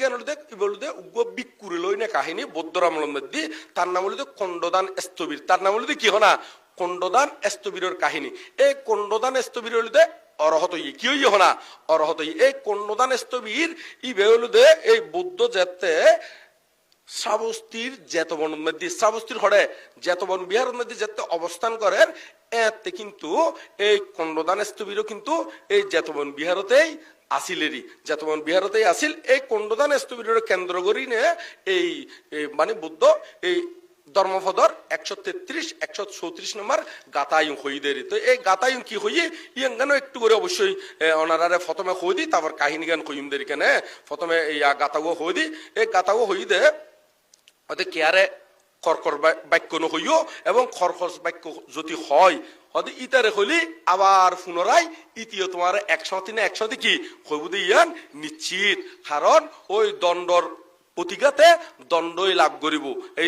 কাহিনী কেন বলতে উগ্র বিকুরে লই না কাহিনী বৌদ্ধরামলের মধ্যে তার নাম হলো কণ্ডদান স্থবির তার নাম হলো কি হনা কণ্ডদান স্থবিরের কাহিনী এই কণ্ডদান স্থবির হলিতে অরহত কি হই হনা অরহত এই কণ্ডদান স্থবির ই বেহলুদে এই বৌদ্ধ যেতে শ্রাবস্তীর জেতবনের মধ্যে শ্রাবস্তীর হরে জেতবন বিহারের মধ্যে যেতে অবস্থান করেন এতে কিন্তু এই কণ্ডদান স্থবিরও কিন্তু এই জেতবন বিহারতেই আসিলেরই জেতবন বিহারতেই আসিল এই কণ্ডদান স্থবিরের কেন্দ্র করি নে এই মানে বুদ্ধ এই ধর্মপদর 133-134 নম্বর গাতায়ুং হইদেরি তো এই গাতায়ুং কি হইয়ে ইয়াঙ্গানো একটু করে অবশ্যই অনারারে প্রথমে হই দি তারপর কাহিনী গান কইম দেরি কেন প্রথমে এই গাতাগো হই দি এই গাতাগো হই দে ওতে কেয়ারে কর্কর বাক্য নহইও এবং খরখস বাক্য যদি হয় হয়তো ইতারে হইলি আবার পুনরায় ইতিও তোমার 100 কি হইবুদি ইয়ান নিশ্চিত কারণ ওই দণ্ডর প্রতিঘাতে দণ্ডই লাভ করিব এই